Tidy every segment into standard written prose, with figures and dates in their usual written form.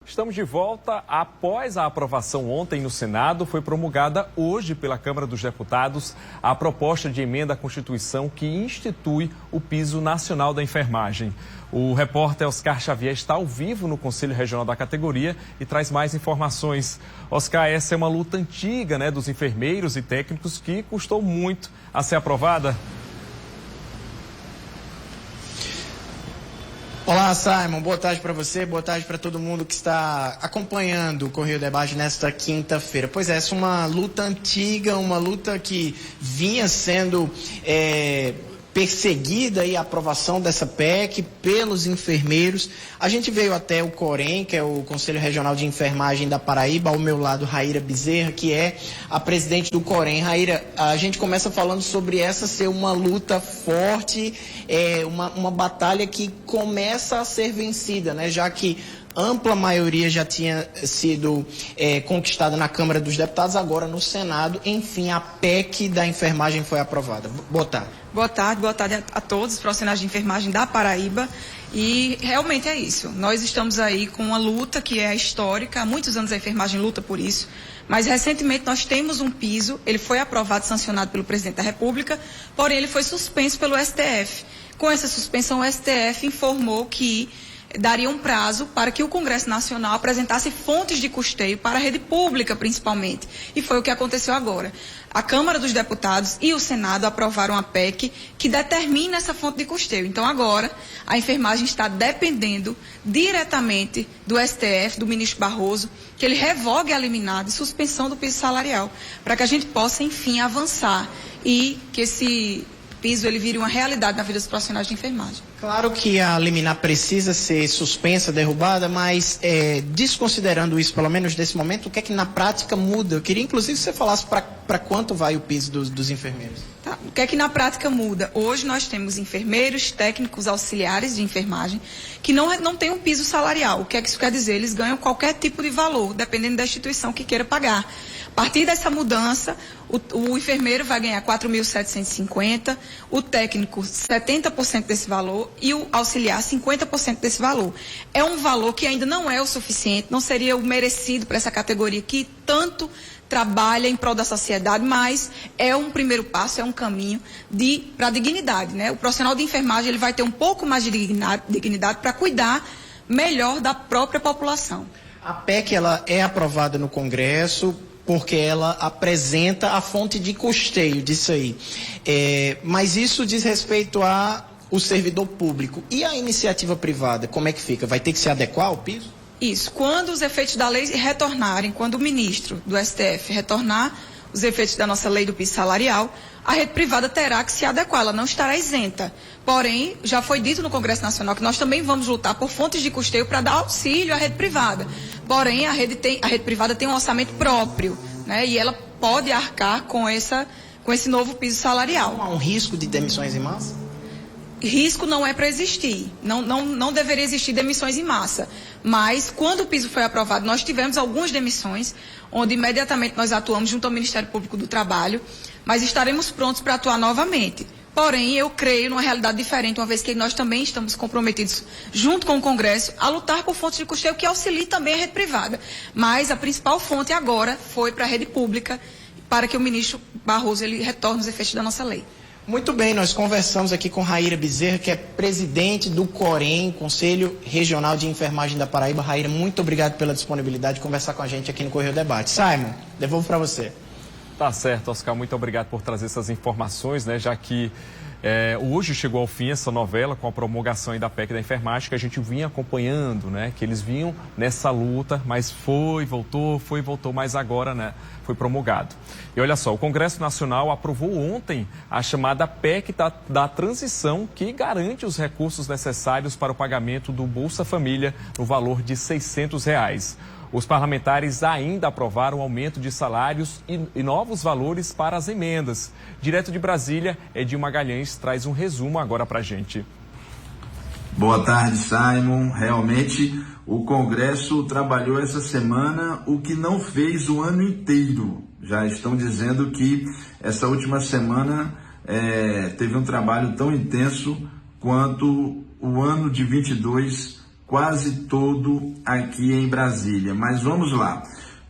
Estamos de volta. Após a aprovação ontem no Senado, foi promulgada hoje pela Câmara dos Deputados a proposta de emenda à Constituição que institui o piso nacional da enfermagem. O repórter Oscar Xavier está ao vivo no Conselho Regional da categoria e traz mais informações. Oscar, essa é uma luta antiga, dos enfermeiros e técnicos que custou muito a ser aprovada. Olá, Simon. Boa tarde para você, boa tarde para todo mundo que está acompanhando o Correio Debate nesta quinta-feira. Pois é, essa é uma luta antiga, uma luta que vinha sendo perseguida e a aprovação dessa PEC pelos enfermeiros. A gente veio até o COREN, que é o Conselho Regional de Enfermagem da Paraíba, ao meu lado, Raíra Bezerra, que é a presidente do COREN. Raíra, a gente começa falando sobre essa ser uma luta forte, uma batalha que começa a ser vencida, já que ampla maioria já tinha sido conquistada na Câmara dos Deputados, agora no Senado, enfim, a PEC da enfermagem foi aprovada. Boa tarde. Boa tarde a todos os profissionais de enfermagem da Paraíba. E realmente é isso. Nós estamos aí com uma luta que é histórica. Há muitos anos a enfermagem luta por isso. Mas recentemente nós temos um piso, ele foi aprovado e sancionado pelo presidente da República, porém ele foi suspenso pelo STF. Com essa suspensão, o STF informou que daria um prazo para que o Congresso Nacional apresentasse fontes de custeio para a rede pública, principalmente. E foi o que aconteceu agora. A Câmara dos Deputados e o Senado aprovaram a PEC que determina essa fonte de custeio. Então, agora, a enfermagem está dependendo diretamente do STF, do ministro Barroso, que ele revogue a liminar de suspensão do piso salarial, para que a gente possa, enfim, avançar e que esse piso ele vire uma realidade na vida dos profissionais de enfermagem. Claro que a liminar precisa ser suspensa, derrubada, mas desconsiderando isso, pelo menos nesse momento, o que é que na prática muda? Eu queria inclusive que você falasse para quanto vai o piso dos enfermeiros. Tá. O que é que na prática muda? Hoje nós temos enfermeiros, técnicos, auxiliares de enfermagem que não têm um piso salarial. O que é que isso quer dizer? Eles ganham qualquer tipo de valor, dependendo da instituição que queira pagar. A partir dessa mudança, o enfermeiro vai ganhar 4.750, o técnico 70% desse valor e o auxiliar 50% desse valor. É um valor que ainda não é o suficiente, não seria o merecido para essa categoria que tanto trabalha em prol da sociedade, mas é um primeiro passo, é um caminho para a dignidade, O profissional de enfermagem ele vai ter um pouco mais de dignidade para cuidar melhor da própria população. A PEC ela é aprovada no Congresso porque ela apresenta a fonte de custeio disso aí. Mas isso diz respeito ao servidor público. E a iniciativa privada, como é que fica? Vai ter que se adequar ao piso? Isso. Quando os efeitos da lei retornarem, quando o ministro do STF retornar os efeitos da nossa lei do piso salarial, a rede privada terá que se adequar, ela não estará isenta. Porém, já foi dito no Congresso Nacional que nós também vamos lutar por fontes de custeio para dar auxílio à rede privada. Porém, a rede privada tem um orçamento próprio, e ela pode arcar com esse novo piso salarial. Não há um risco de demissões em massa? Risco não é para existir, não deveria existir demissões em massa, mas quando o piso foi aprovado, nós tivemos algumas demissões, onde imediatamente nós atuamos junto ao Ministério Público do Trabalho, mas estaremos prontos para atuar novamente. Porém, eu creio numa realidade diferente, uma vez que nós também estamos comprometidos, junto com o Congresso, a lutar por fontes de custeio que auxiliem também a rede privada. Mas a principal fonte agora foi para a rede pública, para que o ministro Barroso ele retorne os efeitos da nossa lei. Muito bem, nós conversamos aqui com Raíra Bezerra, que é presidente do COREN, Conselho Regional de Enfermagem da Paraíba. Raíra, muito obrigado pela disponibilidade de conversar com a gente aqui no Correio Debate. Simon, devolvo para você. Tá certo, Oscar, muito obrigado por trazer essas informações, já que hoje chegou ao fim essa novela com a promulgação da PEC da enfermagem, que a gente vinha acompanhando, que eles vinham nessa luta, mas foi, voltou, mas agora, foi promulgado. E olha só, o Congresso Nacional aprovou ontem a chamada PEC da transição, que garante os recursos necessários para o pagamento do Bolsa Família no valor de R$600. Os parlamentares ainda aprovaram aumento de salários e novos valores para as emendas. Direto de Brasília, Edil Magalhães traz um resumo agora para a gente. Boa tarde, Simon. Realmente, o Congresso trabalhou essa semana o que não fez o ano inteiro. Já estão dizendo que essa última semana teve um trabalho tão intenso quanto o ano de 22 quase todo aqui em Brasília. Mas vamos lá.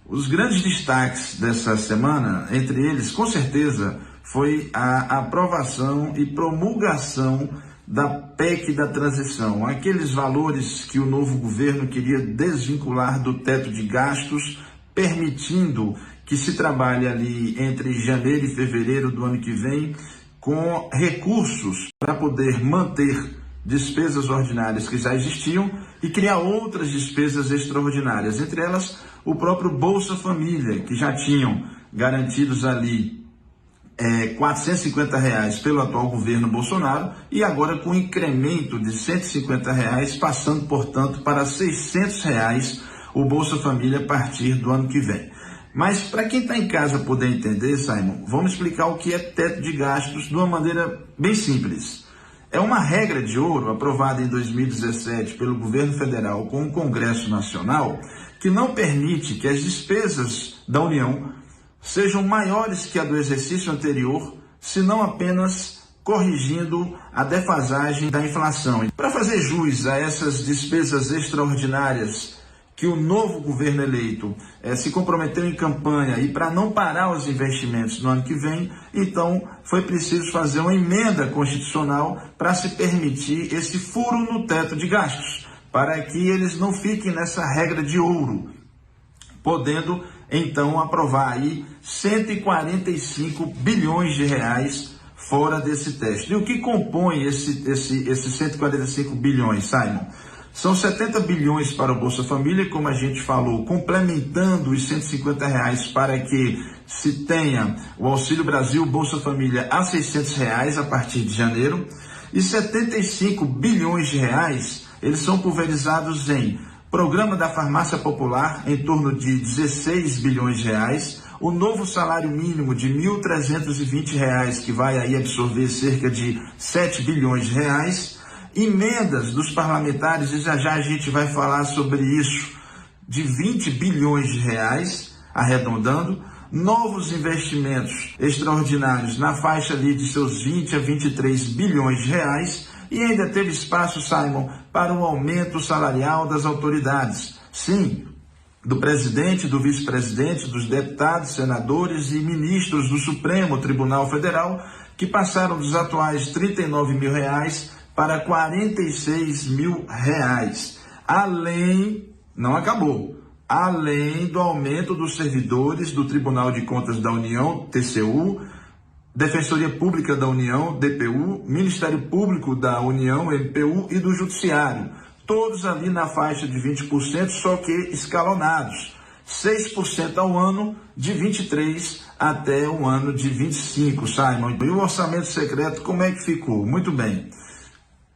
Os grandes destaques dessa semana, entre eles, com certeza, foi a aprovação e promulgação da PEC da transição. Aqueles valores que o novo governo queria desvincular do teto de gastos, permitindo que se trabalhe ali entre janeiro e fevereiro do ano que vem com recursos para poder manter despesas ordinárias que já existiam e criar outras despesas extraordinárias, entre elas o próprio Bolsa Família, que já tinham garantidos ali R$450 pelo atual governo Bolsonaro e agora com incremento de R$150, passando, portanto, para R$600 o Bolsa Família a partir do ano que vem. Mas para quem está em casa poder entender, Simon, vamos explicar o que é teto de gastos de uma maneira bem simples. É uma regra de ouro aprovada em 2017 pelo governo federal com o Congresso Nacional que não permite que as despesas da União sejam maiores que a do exercício anterior, se não apenas corrigindo a defasagem da inflação. Para fazer jus a essas despesas extraordinárias que o novo governo eleito se comprometeu em campanha e para não parar os investimentos no ano que vem, então foi preciso fazer uma emenda constitucional para se permitir esse furo no teto de gastos, para que eles não fiquem nessa regra de ouro, podendo então aprovar aí 145 bilhões de reais fora desse teto. E o que compõe esses 145 bilhões, Simon? São 70 bilhões para o Bolsa Família, como a gente falou, complementando os R$150 para que se tenha o Auxílio Brasil, Bolsa Família a R$600 a partir de janeiro, e 75 bilhões de reais, eles são pulverizados em Programa da Farmácia Popular, em torno de 16 bilhões de reais, o novo salário mínimo de R$1.320, que vai aí absorver cerca de 7 bilhões de reais, emendas dos parlamentares, e já a gente vai falar sobre isso, de 20 bilhões de reais, arredondando, novos investimentos extraordinários na faixa ali de seus 20 a 23 bilhões de reais, e ainda teve espaço, Simon, para um aumento salarial das autoridades. Sim, do presidente, do vice-presidente, dos deputados, senadores e ministros do Supremo Tribunal Federal, que passaram dos atuais R$39 mil para R$46 mil. Além, não acabou, além do aumento dos servidores do Tribunal de Contas da União, TCU, Defensoria Pública da União, DPU, Ministério Público da União, MPU, e do Judiciário, todos ali na faixa de 20%, só que escalonados, 6% ao ano, de 23 até o ano de 25, Simon. E o orçamento secreto, como é que ficou? Muito bem.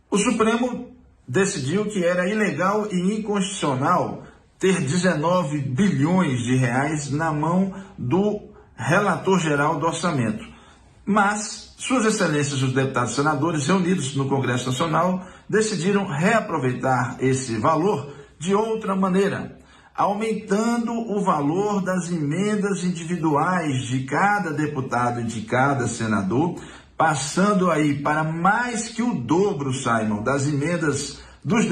O Supremo decidiu que era ilegal e inconstitucional ter 19 bilhões de reais na mão do relator geral do orçamento. Mas Suas Excelências os deputados e senadores reunidos no Congresso Nacional decidiram reaproveitar esse valor de outra maneira, aumentando o valor das emendas individuais de cada deputado e de cada senador, passando aí para mais que o dobro, Simon, das emendas dos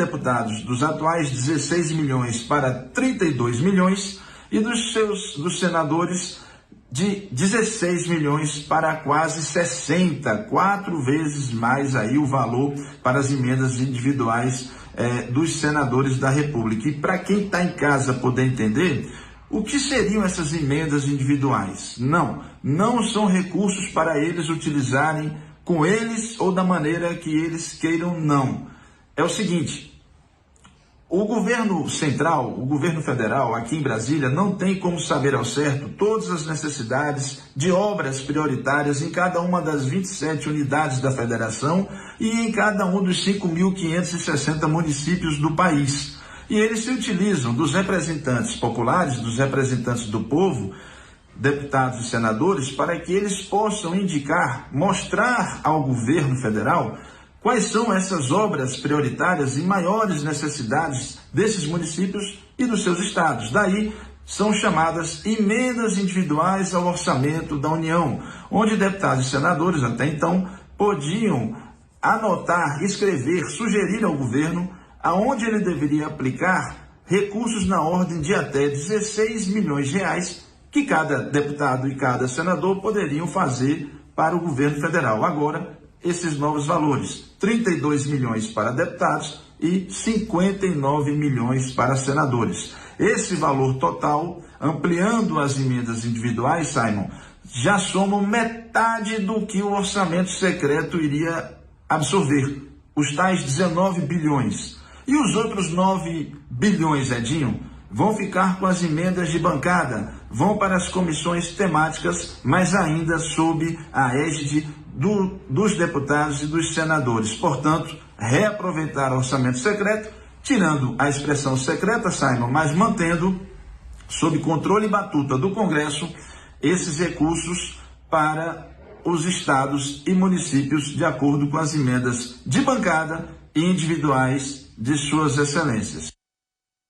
dos atuais 16 milhões para 32 milhões e dos senadores de 16 milhões para quase 60, 4 vezes mais aí o valor para as emendas individuais dos senadores da República. E para quem está em casa poder entender, o que seriam essas emendas individuais? Não são recursos para eles utilizarem com eles ou da maneira que eles queiram, não. É o seguinte: o governo central, o governo federal, aqui em Brasília, não tem como saber ao certo todas as necessidades de obras prioritárias em cada uma das 27 unidades da federação e em cada um dos 5.560 municípios do país. E eles se utilizam dos representantes populares, dos representantes do povo, deputados e senadores, para que eles possam indicar, mostrar ao governo federal quais são essas obras prioritárias e maiores necessidades desses municípios e dos seus estados. Daí são chamadas emendas individuais ao orçamento da União, onde deputados e senadores até então podiam anotar, escrever, sugerir ao governo aonde ele deveria aplicar recursos na ordem de até 16 milhões de reais que cada deputado e cada senador poderiam fazer para o governo federal. Agora, esses novos valores, 32 milhões para deputados e 59 milhões para senadores. Esse valor total, ampliando as emendas individuais, Simon, já somam metade do que o orçamento secreto iria absorver, os tais 19 bilhões. E os outros 9 bilhões, Edinho, vão ficar com as emendas de bancada, vão para as comissões temáticas, mas ainda sob a égide dos deputados e dos senadores. Portanto, reaproveitar o orçamento secreto, tirando a expressão secreta, Simon, mas mantendo sob controle e batuta do Congresso esses recursos para os estados e municípios, de acordo com as emendas de bancada e individuais de suas excelências.